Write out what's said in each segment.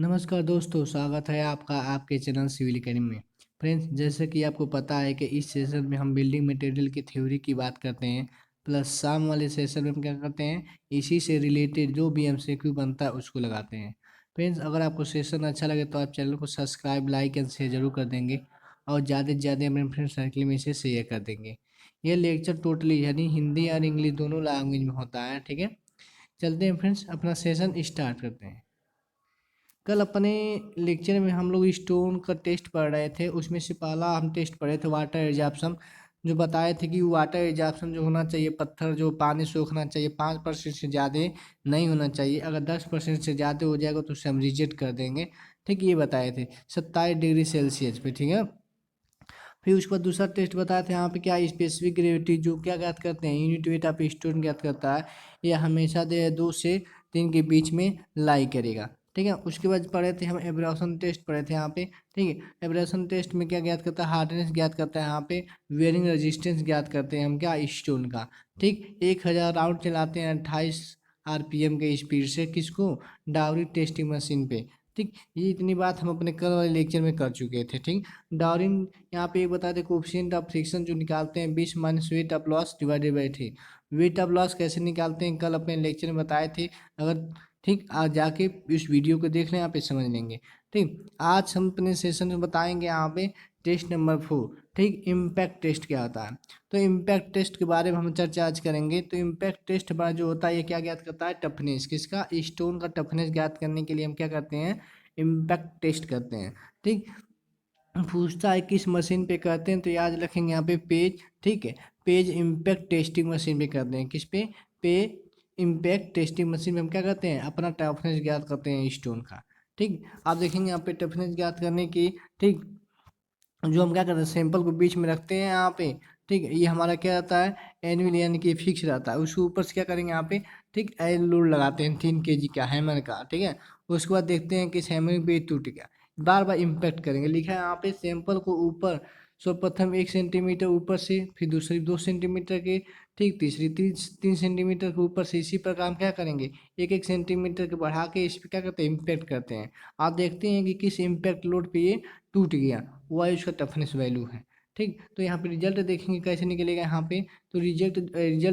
नमस्कार दोस्तों, स्वागत है आपका आपके चैनल सिविल एकेडमी में। फ्रेंड्स, जैसे कि आपको पता है कि इस सेशन में हम बिल्डिंग मटेरियल की थ्योरी की बात करते हैं, प्लस शाम वाले सेशन में हम क्या करते हैं, इसी से रिलेटेड जो भी एमसीक्यू बनता है उसको लगाते हैं। फ्रेंड्स, अगर आपको सेशन अच्छा लगे तो आप चैनल को सब्सक्राइब, लाइक एंड शेयर जरूर कर देंगे और ज़्यादा से ज़्यादा अपने फ्रेंड सर्कल में इसे शेयर कर देंगे। ये लेक्चर टोटली यानी हिंदी और इंग्लिश दोनों लैंग्वेज में होता है। ठीक है, चलते हैं फ्रेंड्स, अपना सेशन स्टार्ट करते हैं। कल अपने लेक्चर में हम लोग स्टोन का टेस्ट पढ़ रहे थे। उसमें से पहला हम टेस्ट पढ़े थे वाटर एग्जाप्शन, जो बताए थे कि वाटर एग्जाप्शन जो होना चाहिए, पत्थर जो पानी सोखना चाहिए 5% से ज़्यादा नहीं होना चाहिए। अगर 10% से ज़्यादा हो जाएगा तो उसे हम रिजेक्ट कर देंगे। ठीक, ये बताए थे 27 डिग्री सेल्सियस पे। ठीक है, फिर उसके बाद दूसरा टेस्ट बताया था यहाँ पे क्या स्पेसिफिक ग्रेविटी जो क्या ज्ञात करते हैं, यूनिट वेट ऑफ स्टोन ज्ञात करता है। यह हमेशा 2 से 3 के बीच में लाई करेगा। ठीक है, उसके बाद पढ़े थे हम एब्रेशन टेस्ट पढ़े थे यहाँ पे। ठीक है, एब्रेशन टेस्ट में क्या ज्ञात करता है, हार्डनेस ज्ञात करता है। यहाँ पे वेयरिंग रेजिस्टेंस ज्ञात करते हैं हम क्या, स्टोन का। ठीक, 1000 राउंड चलाते हैं 28 RPM के स्पीड से, किसको, डावरी टेस्टिंग मशीन पे। ठीक, ये इतनी बात हम अपने कल वाले लेक्चर में कर चुके थे। ठीक, डाउरिन यहाँ पे एक बता दें, कोफिशिएंट ऑफ फ्रिक्शन जो निकालते हैं 20 minus weight of loss divided by 3। Weight of loss कैसे निकालते हैं कल अपने लेक्चर में बताए थे। अगर ठीक, आज जाके इस वीडियो को देख लें, यहाँ पे समझ लेंगे। ठीक, आज हम अपने सेशन में बताएंगे यहाँ पे टेस्ट नंबर 4। ठीक, इम्पैक्ट टेस्ट क्या होता है। तो इम्पैक्ट टेस्ट के बारे में हम चर्चा आज करेंगे। तो इम्पैक्ट टेस्ट हमारा जो होता है ये क्या ज्ञात करता है, टफनेस, किसका, स्टोन का टफनेस ज्ञात करने के लिए हम क्या करते हैं, इम्पैक्ट टेस्ट करते हैं। ठीक, पूछता है किस मशीन पे करते हैं, तो याद रखेंगे यहाँ पे पेज। ठीक है, पेज इम्पैक्ट टेस्टिंग मशीन पे करते हैं। किस पे, पे इम्पैक्ट टेस्टिंग मशीन में हम क्या करते हैं, अपना टफनेस ज्ञात करते हैं स्टोन का। ठीक, आप देखेंगे यहाँ पे टफनेस ज्ञात करने की। ठीक, जो हम क्या करते हैं, सैंपल को बीच में रखते हैं यहाँ पे। ठीक है, ये हमारा क्या रहता है, एनुअल यानी कि फिक्स रहता है। उसके ऊपर से क्या करेंगे यहाँ पे, ठीक, एल लोड लगाते हैं 3 kg का हैमर का। ठीक है, उसके बाद देखते हैं कि इस हैमर पे टूट गया, बार बार इम्पैक्ट करेंगे। लिखा है यहाँ पे सैंपल को ऊपर, सर्वप्रथम 1 सेंटीमीटर ऊपर से, फिर दूसरी 2 सेंटीमीटर के, ठीक, तीसरी 3 सेंटीमीटर के ऊपर से। इसी प्रकार हम क्या करेंगे, 1 1 सेंटीमीटर के बढ़ा के इस पर क्या करते हैं, इम्पैक्ट करते हैं। आप देखते हैं कि किस इम्पैक्ट लोड पे ये टूट गया, वह उसका टफनेस वैल्यू है। ठीक, तो यहाँ पे रिजल्ट देखेंगे कैसे निकलेगा यहाँ पे। तो रिजल्ट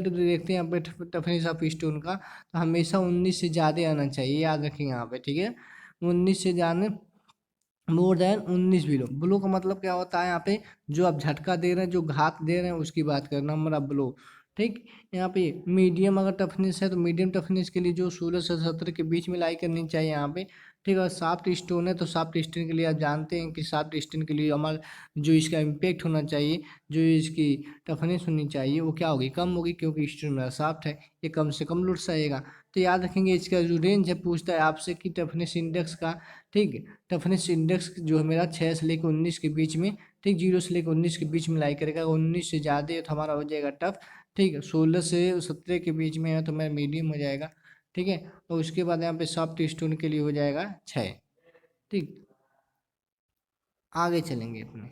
देखते हैं यहाँ पे टफनेस ऑफ स्टोन का, तो हमेशा 19 से ज़्यादा आना चाहिए, याद रखेंगे यहाँ पे। ठीक है, 19 से ज़्यादा, मोर देन 19 बिलो। ब्लो का मतलब क्या होता है यहाँ पे, जो आप झटका दे रहे हैं, जो घात दे रहे हैं उसकी बात करना, नंबर ऑफ ब्लो। ठीक, यहाँ पे मीडियम अगर टफनेस है तो मीडियम टफनेस के लिए जो 16 से 17 के बीच में लाई करनी चाहिए यहाँ पे। ठीक, और सॉफ्ट स्टोन है तो सॉफ्ट स्टोन के लिए आप जानते हैं कि सॉफ्ट स्टोन के लिए हमारा जो इसका इम्पेक्ट होना चाहिए, जो इसकी टफनेस होनी चाहिए वो क्या होगी, कम होगी, क्योंकि स्टोन मेरा सॉफ्ट है, ये कम से कम लुट सहेगा। तो याद रखेंगे इसका जो रेंज है, पूछता है आपसे कि टफनेस इंडेक्स का। ठीक, टफनेस इंडेक्स जो है मेरा 6 से लेकर 19 के बीच में। ठीक, 0 से लेकर 19 के बीच में लाई करेगा। 19 से ज़्यादा है तो हमारा हो जाएगा टफ। ठीक है, 16 से 17 के बीच में है तो मेरा मीडियम हो जाएगा। ठीक है, और उसके बाद यहाँ पे सॉफ्ट स्टोन के लिए हो जाएगा 6। ठीक, आगे चलेंगे अपने।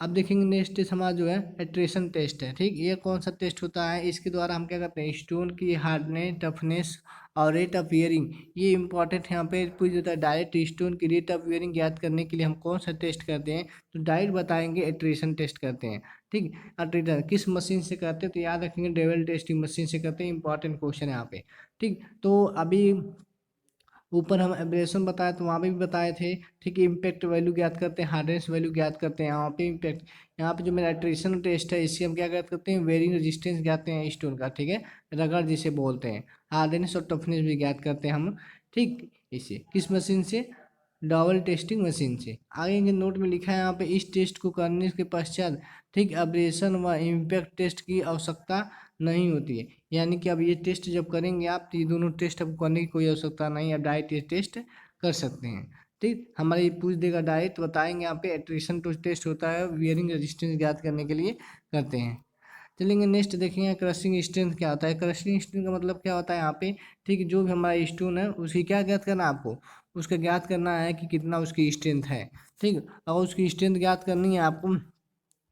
अब देखेंगे नेक्स्ट टेस्ट हमारा जो है एट्रेशन टेस्ट है। ठीक, ये कौन सा टेस्ट होता है, इसके द्वारा हम क्या करते हैं, स्टोन की हार्डनेस, टफनेस और रेट ऑफ वियरिंग, ये इंपॉर्टेंट है। यहाँ पे पूछ देता है डायरेक्ट स्टोन की रेट ऑफ वियरिंग ज्ञात करने के लिए हम कौन सा टेस्ट करते हैं, तो डायरेक्ट बताएंगे एट्रेशन टेस्ट करते हैं। ठीक, एट्रेशन किस मशीन से करते हैं, तो याद रखेंगे डेवल टेस्टिंग मशीन से करते हैं। इंपॉर्टेंट क्वेश्चन है यहाँ पे। ठीक, तो अभी ऊपर हम एब्रेशन बताए तो वहाँ पे भी बताए थे। ठीक है, इम्पैक्ट वैल्यू ज्ञात करते हैं, हार्डनेस वैल्यू ज्ञात करते हैं। यहाँ पे इम्पैक्ट, यहाँ पे जो मेरा एट्रेशन टेस्ट है इससे हम क्या ज्ञात करते हैं, वेरिंग रेजिस्टेंस ज्ञात हैं स्टोन का। ठीक है, रगड़ जिसे बोलते हैं, हार्डनेस और टफनेस भी ज्ञात करते हैं हम। ठीक, इसे किस मशीन से, डबल टेस्टिंग मशीन से। आगे के नोट में लिखा है यहाँ पे, इस टेस्ट को करने के पश्चात ठीक एब्रेशन व इम्पैक्ट टेस्ट की आवश्यकता नहीं होती है। यानी कि अब ये टेस्ट जब करेंगे आप, तो ये दोनों टेस्ट आपको करने की कोई आवश्यकता नहीं है, आप डायरेक्ट ये टेस्ट कर सकते हैं। ठीक, हमारे ये पूछ देगा डायरेक्ट, बताएंगे यहाँ पे एट्रिशन टेस्ट होता है, वियरिंग रेजिस्टेंस ज्ञात करने के लिए करते हैं। चलेंगे नेक्स्ट देखेंगे क्रशिंग स्ट्रेंथ क्या होता है। क्रशिंग स्ट्रेंथ का मतलब क्या होता है यहाँ पे, ठीक, जो भी हमारा स्टोन है उसकी क्या ज्ञात करना है आपको, उसका ज्ञात करना है कि कितना उसकी स्ट्रेंथ है। ठीक, अगर उसकी स्ट्रेंथ ज्ञात करनी है आपको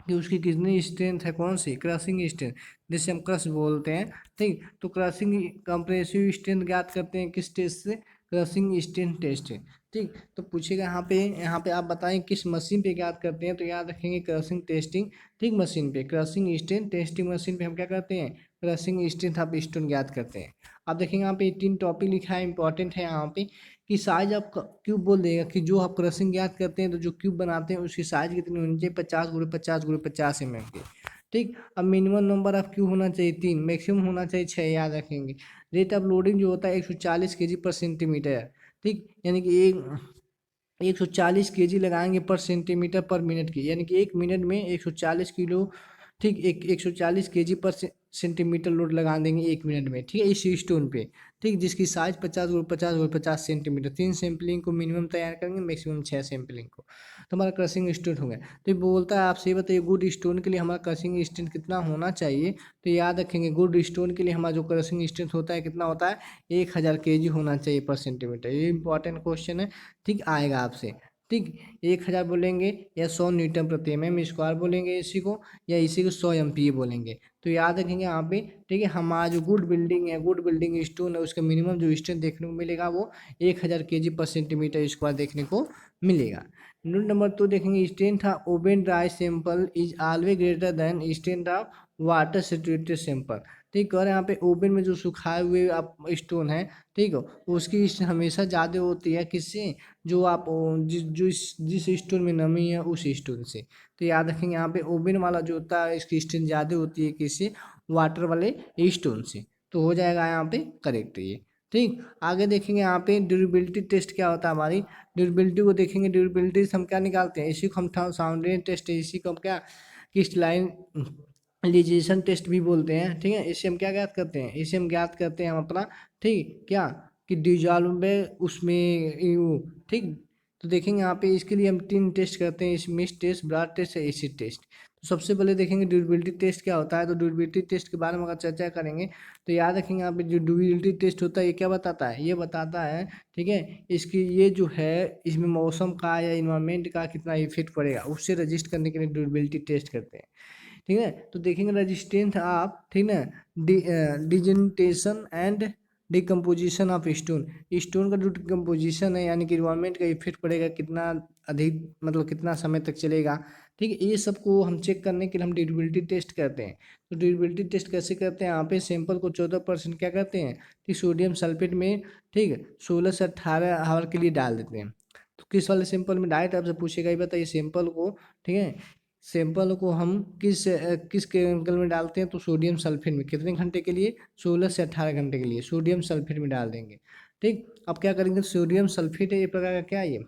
कि उसकी कितनी स्ट्रेंथ है, कौन सी, क्रशिंग स्ट्रेंथ, जिसे हम क्रश बोलते हैं। ठीक, तो क्रशिंग कंप्रेसिव स्ट्रेंथ ज्ञात करते हैं किस टेस्ट से, क्रशिंग स्ट्रेंथ टेस्ट है। ठीक, तो पूछेगा यहाँ पे आप बताएं किस मशीन पे याद करते हैं, तो याद रखेंगे क्रशिंग टेस्टिंग, ठीक, मशीन पे, क्रशिंग स्ट्रेंथ टेस्टिंग मशीन पे हम क्या करते हैं, क्रशिंग स्ट्रेंथ आप स्टोन याद करते हैं। आप देखेंगे यहाँ पे 3 टॉपिक लिखा है, इंपॉर्टेंट है यहाँ पे कि साइज आप क्यूब बोल देगा कि जो आप क्रशिंग याद करते हैं तो जो क्यूब बनाते हैं उसकी साइज कितनी होनी चाहिए, 50x50x50 mm की। ठीक, अब मिनिमम नंबर ऑफ क्यूब होना चाहिए 3, मैक्सिमम होना चाहिए 6, याद रखेंगे। रेट ऑफ लोडिंग जो होता है 140 kg पर सेंटीमीटर। ठीक, यानी कि 140 kg लगाएंगे पर सेंटीमीटर पर मिनट की, यानी कि 1 मिनट में 140 किलो, ठीक, 140 kg पर सेंटीमीटर लोड लगा देंगे 1 मिनट में, ठीक है, इस स्टोन पे। ठीक, जिसकी साइज 50x50x50 सेंटीमीटर। 3 सैंपलिंग को मिनिमम तैयार करेंगे, मैक्सिमम 6 सैंपलिंग को, तो हमारा क्रशिंग स्टोन हो गया। तो ये बोलता है आपसे, ये बताइए गुड स्टोन के लिए हमारा क्रशिंग स्ट्रेंथ कितना होना चाहिए, तो याद रखेंगे गुड स्टोन के लिए हमारा जो क्रशिंग स्ट्रेंथ होता है कितना होता है, 1000 kg होना चाहिए पर सेंटीमीटर। ये इंपॉर्टेंट क्वेश्चन है, ठीक, आएगा आपसे। ठीक, 1000 बोलेंगे या 100 न्यूटन प्रति mm स्क्वायर बोलेंगे इसी को, या इसी को 100 MPa बोलेंगे। तो याद रखेंगे यहाँ पे, ठीक है, हमारा जो गुड बिल्डिंग है, गुड बिल्डिंग स्टोन है, उसका मिनिमम जो स्ट्रेंथ देखने को मिलेगा वो 1000 kg पर सेंटीमीटर स्क्वायर देखने को मिलेगा। नोट नंबर 2 देखेंगे, strength of oven dry sample is always greater than strength of water saturated sample. ठीक, और यहाँ पे ओवन में जो सुखाए हुए आप स्टोन है, ठीक है, उसकी हमेशा ज़्यादा होती है किससे, जो आप जिस स्टोन में नमी है उस स्टोन से। तो याद रखेंगे यहाँ पे ओवन वाला जो होता है इसकी स्ट्रेंथ ज़्यादा होती है किससे, वाटर वाले स्टोन से। तो हो जाएगा यहाँ पे करेक्ट ये। ठीक, आगे देखेंगे यहाँ पे ड्यूरेबिलिटी टेस्ट क्या होता है हमारी, ड्यूरेबिलिटी को देखेंगे। ड्यूरेबिलिटी से हम क्या निकालते हैं, इसी को हम साउंड टेस्ट, इसी को हम क्या क्रिस्टलाइन लिजेशन टेस्ट भी बोलते हैं। ठीक है, इसे हम क्या ज्ञात करते हैं, इसे हम ज्ञात करते हैं हम अपना, ठीक, क्या कि डिजॉल्व उसमें ठीक। तो देखेंगे यहाँ पे इसके लिए हम 3 टेस्ट करते हैं, Smith test, Brad test, acid test. तो सबसे पहले देखेंगे ड्यूरेबिलिटी टेस्ट क्या होता है। तो ड्यूरेबिलिटी टेस्ट के बारे में अगर चर्चा करेंगे तो याद रखेंगे यहाँ पे जो ड्यूरेबिलिटी टेस्ट होता है ये क्या बताता है, ये बताता है, ठीक है, इसकी ये जो है इसमें मौसम का या इन्वायरमेंट का कितना इफेक्ट पड़ेगा उससे रजिस्ट करने के लिए ड्यूरेबिलिटी टेस्ट करते हैं। ठीक है, तो देखेंगे रेजिस्टेंस आप, ठीक ना, disintegration and decomposition of stone, stone का जो डिकम्पोजिशन है यानी कि इन्वायरमेंट का इफेक्ट पड़ेगा कितना अधिक, मतलब कितना समय तक चलेगा। ठीक है, ये सबको हम चेक करने के लिए हम ड्यूरेबिलिटी टेस्ट करते हैं। तो ड्यूरेबिलिटी टेस्ट कैसे करते हैं, यहाँ पे सैंपल को 14% क्या करते हैं, ठीक, सोडियम सल्फेट में, ठीक है, 16 से 18 आवर के लिए डाल देते हैं। तो किस वाले सैंपल में डायरेक्ट आपसे पूछेगा, ये बताइए सैंपल को, ठीक है, सैंपल को हम किस केमिकल में डालते हैं, तो सोडियम सल्फेट में। कितने घंटे के लिए, 16 से 18 घंटे के लिए सोडियम सल्फेट में डाल देंगे। ठीक, अब क्या करेंगे, सोडियम सल्फेट है ये प्रकार का क्या है ये,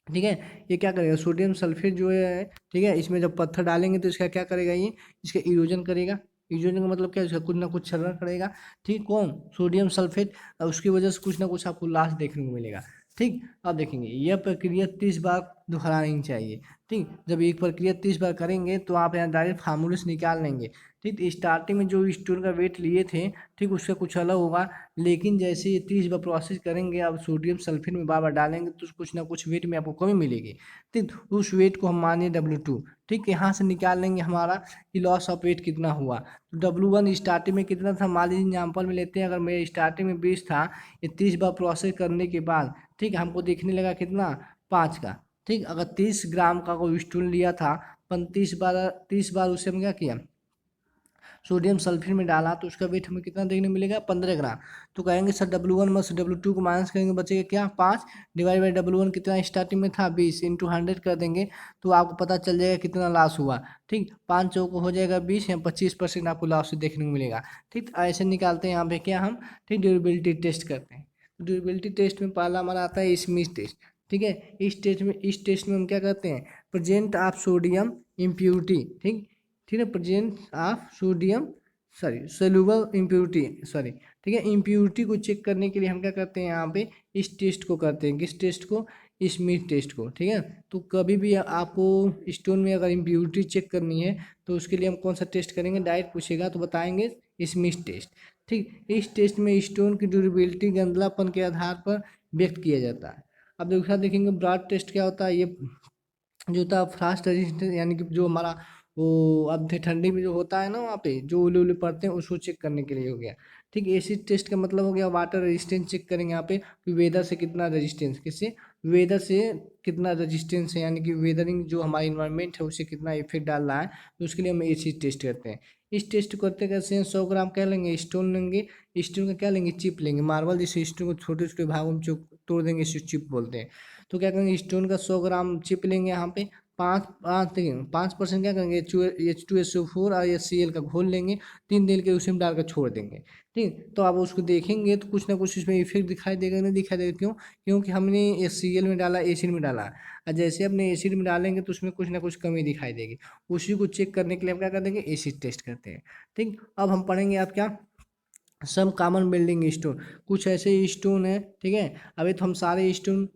ठीक है, ये क्या करेगा, सोडियम सल्फेट जो है, ठीक है, इसमें जब पत्थर डालेंगे तो इसका क्या करेगा, ये इसका इरोजन करेगा। इरोजन का मतलब क्या है, इसका कुछ ना कुछ क्षरण करेगा। ठीक, कौन, सोडियम सल्फेट, और उसकी वजह से कुछ ना कुछ आपको लास्ट देखने को मिलेगा। ठीक, अब देखेंगे यह प्रक्रिया 30 बार दोहरानी चाहिए। ठीक, जब एक प्रक्रिया 30 बार करेंगे तो आप यहाँ डायरेक्ट फार्मूले से निकाल लेंगे। ठीक, स्टार्टिंग में जो स्टोन का वेट लिए थे, ठीक, उसका कुछ अलग होगा, लेकिन जैसे ये 30 बार प्रोसेस करेंगे, आप सोडियम सल्फेट में बार बार डालेंगे तो कुछ ना कुछ वेट में आपको कमी मिलेगी। ठीक, तो उस वेट को हम मानिए W2। ठीक, यहाँ से निकाल लेंगे हमारा कि लॉस ऑफ वेट कितना हुआ। तो W1 स्टार्टिंग में कितना था, मान लीजिए एग्जाम्पल में लेते हैं, अगर मेरे स्टार्टिंग में 20 था, ये 30 बार प्रोसेस करने के बाद, ठीक, हमको देखने लगा कितना, 5 का। ठीक, अगर 30 ग्राम का कोई स्टूल लिया था, 30 बार उसे हम क्या किया, सोडियम सल्फेट में डाला, तो उसका वेट हमें कितना देखने मिलेगा, 15 ग्राम। तो कहेंगे सर W1 में से W2 को माइनस करेंगे, बचेगा क्या, 5 डिवाइड बाई W1 कितना स्टार्टिंग में था, 20 इंटू 100 कर देंगे तो आपको पता चल जाएगा कितना लॉस हुआ। ठीक, 5 चौको हो जाएगा 20 या 25% आपको लॉस देखने को मिलेगा। ठीक, ऐसे निकालते हैं यहाँ पे क्या हम, ठीक, ड्यूरेबिलिटी टेस्ट करते हैं। ड्यूरेबिलिटी टेस्ट में पहला हमारा आता है स्मिथ टेस्ट। ठीक है, इस टेस्ट में हम क्या करते हैं, प्रेजेंट ऑफ सोडियम इम्प्यूरिटी, ठीक, ठीक है, presence of sodium, sorry soluble impurity, sorry, ठीक है, इम्प्यूरिटी को चेक करने के लिए हम क्या करते हैं, यहाँ पे इस टेस्ट को करते हैं, किस टेस्ट को, स्मिथ टेस्ट को। ठीक है, तो कभी भी आपको स्टोन में अगर इम्प्यूरिटी चेक करनी है तो उसके लिए हम कौन सा टेस्ट करेंगे, डायरेक्ट पूछेगा तो बताएंगे स्मिथ टेस्ट। ठीक, इस टेस्ट में स्टोन की ड्यूरेबिलिटी गंधलापन के आधार पर व्यक्त किया जाता है। अब दूसरा देखेंगे ब्रॉड टेस्ट क्या होता है, ये जो होता है फास्ट रेजिस्टेंस, यानी कि जो हमारा वो अब ठंडी में जो होता है ना, वहाँ पे जो उले उले पड़ते हैं उसको चेक करने के लिए हो गया। ठीक, एसिड टेस्ट का मतलब हो गया वाटर रेजिस्टेंस चेक करेंगे यहाँ पे कि वेदर से कितना रेजिस्टेंस, किससे, वेदर से कितना रेजिस्टेंस है, यानी कि वेदरिंग जो हमारा इन्वायरमेंट है उससे कितना इफेक्ट डाल रहा है, तो उसके लिए हम एसिड टेस्ट करते हैं। इस टेस्ट करते कैसे हैं, 100 ग्राम क्या लेंगे, स्टोन लेंगे, स्टोन का क्या लेंगे, चिप लेंगे, मार्बल जैसे स्टोन को छोटे छोटे भागों में तोड़ देंगे, इसे चिप बोलते हैं। तो क्या करेंगे, स्टोन का 100 ग्राम चिप लेंगे, यहाँ पे 5% क्या करेंगे, H2SO4 और HCl का घोल लेंगे, 3 दिन के उसी में डालकर छोड़ देंगे। ठीक, तो आप उसको देखेंगे तो कुछ ना कुछ इसमें इफेक्ट दिखाई देगा, नहीं दिखाई देगा, क्यों, क्योंकि हमने HCl में डाला, एसिड में डाला, और जैसे अपने एसिड में डालेंगे तो उसमें कुछ ना कुछ कमी दिखाई देगी। उसी को चेक करने के लिए हम क्या कर देंगे, एसिड टेस्ट करते हैं। ठीक, अब हम पढ़ेंगे आप क्या, सम कॉमन बिल्डिंग स्टोन, कुछ ऐसे स्टोन है, ठीक है। अभी तो हम सारे स्टोन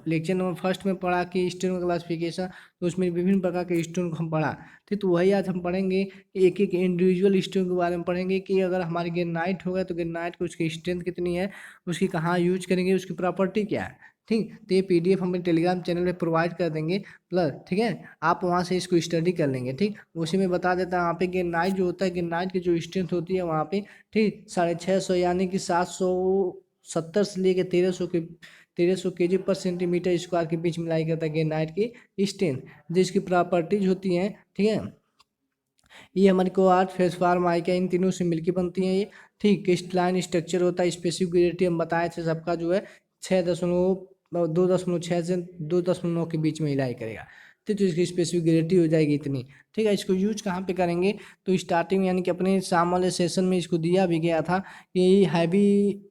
लेक्चर नंबर फर्स्ट में पढ़ा कि स्टोन का क्लासिफिकेशन, तो उसमें विभिन्न प्रकार के स्टोन को हम पढ़ा। ठीक, तो वही आज हम पढ़ेंगे, एक एक इंडिविजुअल स्टोन के बारे में पढ़ेंगे कि अगर हमारी ग्रेनाइट होगा तो ग्रेनाइट की उसकी स्ट्रेंथ कितनी है, उसकी कहाँ यूज करेंगे, उसकी प्रॉपर्टी क्या है। ठीक, तो ये PDF हम टेलीग्राम चैनल पे प्रोवाइड कर देंगे प्लस, ठीक है, आप वहाँ से इसको स्टडी कर लेंगे। ठीक, उसी में बता देता हूँ, वहाँ पे ग्रेनाइट जो होता है, ग्रेनाइट की जो स्ट्रेंथ होती है वहाँ पे, ठीक, 650 यानी कि 770 से लेके 1300 kg पर सेंटीमीटर स्क्वायर के बीच मिलाई करता है ग्रेनाइट की स्ट्रेंथ, जिसकी प्रॉपर्टीज होती हैं, ठीक है। ये हमारी क्वार्ट्ज, फेल्डस्पार, माइका, इन तीनों से मिलकर बनती हैं ये। ठीक, क्रिस्टलाइन स्ट्रक्चर होता है, स्पेसिफिक ग्रेविटी हम बताए थे सबका जो है 2.6 से 2.9 के बीच में हिलाई करेगा। ठीक, तो इसकी स्पेसिफिक ग्रेविटी हो जाएगी इतनी। ठीक है, इसको यूज कहाँ पे करेंगे, तो स्टार्टिंग यानी कि अपने शाम वाले सेशन में इसको दिया भी गया था कि हैवी,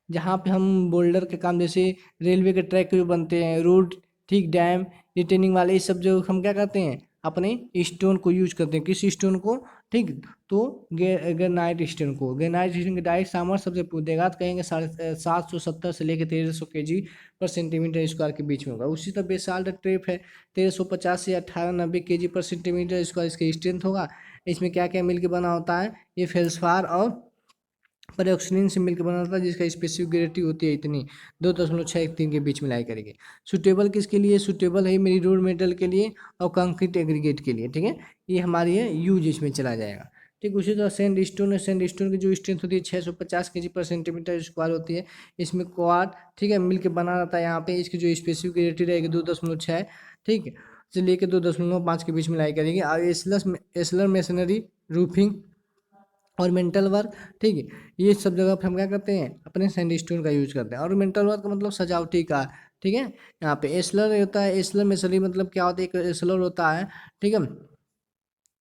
जहाँ पे हम बोल्डर के काम, जैसे रेलवे के ट्रैक जो बनते हैं, रोड, ठीक, डैम, रिटेनिंग वाले, ये सब जो हम क्या करते हैं, अपने स्टोन को यूज करते हैं, किस स्टोन को, ठीक, तो ग्रेनाइट स्टोन को, ग्रेनाइट स्टोन की डायरेक्ट सामर्थ्य सबसे पूछेगा तो कहेंगे 770 से लेकर 1300 kg पर सेंटीमीटर स्क्वायर के बीच में होगा। उसी तरह बेसाल्ट ट्रेप है, 1350 से 1890 kg पर सेंटीमीटर स्क्वायर इसकी स्ट्रेंथ होगा। इसमें क्या क्या मिलकर बना होता है, ये फेल्सफार और पेरोक्सिलिन से मिलकर बना होता है, जिसका स्पेसिफिक ग्रेविटी होती है इतनी, 2.63 के बीच में लाई करेगी। सुटेबल किसके लिए, सुटेबल है मेरी रोड मेटल के लिए और कंक्रीट एग्रीगेट के लिए। ठीक है, ये हमारी है यूज इसमें चला जाएगा। ठीक, उसी तरह सैंड स्टोन है, सैंड स्टोन की जो स्ट्रेंथ होती है 650 kg पर सेंटीमीटर स्क्वायर होती है। इसमें क्वाड, ठीक है, मिलकर बना रहता है। यहाँ पे इसकी जो स्पेसिफिक ग्रेविटी रहेगी 2.6, ठीक, से लेकर 2.5 के बीच में लाई करेगी। और एस्लर मेसनरी, रूफिंग और मेंटल वर्क, ठीक है, ये सब जगह पे हम क्या करते हैं, अपने सैंडस्टोन का यूज करते हैं। और मेंटल वर्क का मतलब सजावटी का, ठीक है। यहाँ पे एस्लर होता है, एस्लर मेसनरी मतलब क्या होता है, एक एस्लर होता है, ठीक है,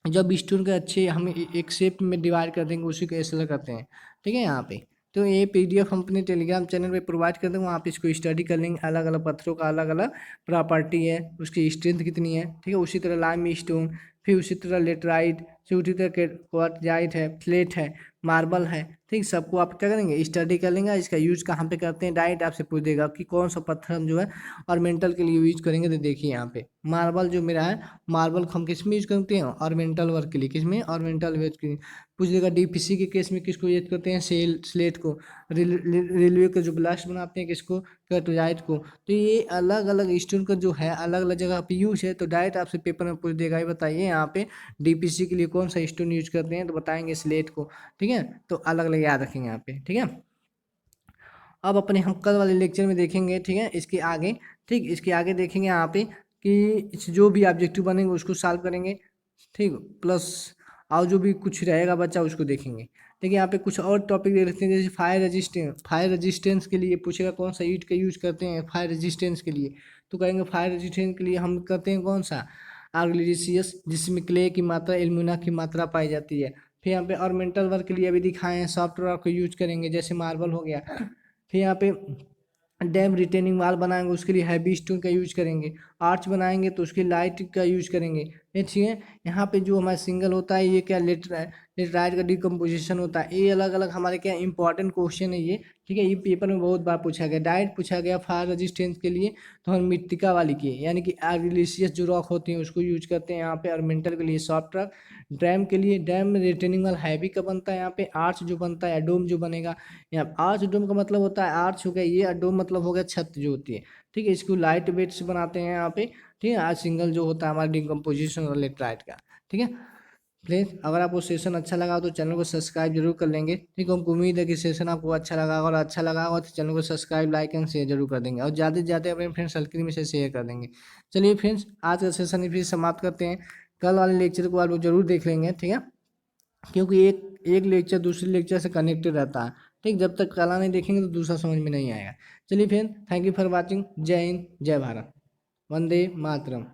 जब स्टोन के अच्छे हम एक शेप में डिवाइड कर देंगे उसी को एस्लर करते हैं। ठीक है, यहाँ पे तो ये PDF हम अपने टेलीग्राम चैनल पे प्रोवाइड कर देंगे, वहाँ पे इसको स्टडी कर लेंगे, अलग अलग पत्थरों का अलग अलग प्रॉपर्टी है, उसकी स्ट्रेंथ कितनी है। ठीक है, उसी तरह लाइम स्टोन, फिर उसी तरह लेटराइट, फिर उसी तरह क्वार्टजाइट है, फ्लेट है, मार्बल है। ठीक, सबको आप क्या करेंगे, स्टडी कर लेंगे। इसका यूज कहाँ पे करते हैं, डायरेक्ट आपसे पूछ देगा कि कौन सा पत्थर हम जो है और मेंटल के लिए यूज करेंगे। तो देखिए यहाँ पे मार्बल जो मेरा है, मार्बल को हम किस में यूज करते हैं, ऑर्नामेंटल वर्क के लिए, किस में, ऑर्नामेंटल वर्क के लिए। पूछ देगा DPC के केस में किसको यूज करते हैं, स्लेट को। रेलवे का जो ब्लास्ट बनाते हैं किसको, कर्टजाइट को। तो ये अलग अलग स्टोन का जो है अलग अलग जगह पे यूज है, तो डायरेक्ट आपसे पेपर में पूछ देगा, ये बताइए यहाँ पे DPC के लिए कौन सा स्टोन यूज करते हैं, तो बताएंगे स्लेट को। ठीक है, तो अलग अलग याद रखेंगे यहाँ पे। ठीक है, अब अपने हम कल वाले लेक्चर में देखेंगे, ठीक है, इसके आगे। ठीक, इसके आगे देखेंगे यहाँ पे कि जो भी ऑब्जेक्टिव बनेंगे उसको सॉल्व करेंगे। ठीक, प्लस और जो भी कुछ रहेगा बच्चा उसको देखेंगे। देखिए यहाँ पे कुछ और टॉपिक देख लेते हैं, जैसे फायर रेजिस्टेंस के लिए पूछेगा कौन सा ईंट का यूज करते हैं फायर रेजिस्टेंस के लिए, तो कहेंगे फायर रेजिस्टेंस के लिए हम करते हैं कौन सा, आर्गिलेसियस, जिसमें क्ले की मात्रा, एल्यूमिना की मात्रा पाई जाती है। फिर यहाँ पे ऑर्नामेंटल वर्क के लिए अभी दिखाए हैं, सॉफ्टवेयर को यूज करेंगे, जैसे मार्बल हो गया। फिर यहाँ पे डैम रिटेनिंग वाल बनाएंगे, उसके लिए हैवी स्टोन का यूज करेंगे। आर्च बनाएंगे तो उसके लाइट का यूज करेंगे। ये ठीक है, यहाँ पे जो हमारा सिंगल होता है ये क्या, लेटराइट का डिकम्पोजिशन होता है। ये अलग अलग हमारे क्या इंपॉर्टेंट क्वेश्चन है ये। ठीक है, ये पेपर में बहुत बार पूछा गया, डायरेक्ट पूछा गया फायर रेजिस्टेंस के लिए, तो हम मिट्टिका वाली की यानी कि आर्गिलेसियस जो रॉक होती है उसको यूज करते हैं यहाँ पे। और मेंटल के लिए सॉफ्ट रॉक, डैम के लिए, डैम में रिटेनिंग वाल हैवी का बनता है। यहाँ पे आर्च जो बनता है, डोम जो बनेगा, यहाँ आर्च डोम का मतलब होता है, आर्च हो गया ये, और डोम मतलब हो गया छत जो होती है। ठीक है, इसको लाइट वेट से बनाते हैं यहाँ पे। ठीक है, आज सिंगल जो होता है हमारा डिकम्पोजिशन और लेटराइट का। ठीक है, फ्रेंड्स अगर आपको सेशन अच्छा लगा हो तो चैनल को सब्सक्राइब जरूर कर लेंगे। ठीक है, हमको उम्मीद है कि सेशन आपको अच्छा लगा होगा, और अच्छा लगा होगा तो चैनल को सब्सक्राइब, लाइक एंड शेयर जरूर कर देंगे, और ज़्यादा से ज़्यादा अपने फ्रेंड्स सर्कल में से शेयर कर देंगे। चलिए फ्रेंड्स, आज का सेशन फिर समाप्त करते हैं। कल वाले लेक्चर को आप लोग जरूर देख लेंगे, ठीक है, क्योंकि एक एक लेक्चर दूसरे लेक्चर से कनेक्टेड रहता है। ठीक, जब तक कला नहीं देखेंगे तो दूसरा समझ में नहीं आएगा। चलिए friend, thank you for watching. जय हिंद, जय भारत, वंदे मातरम।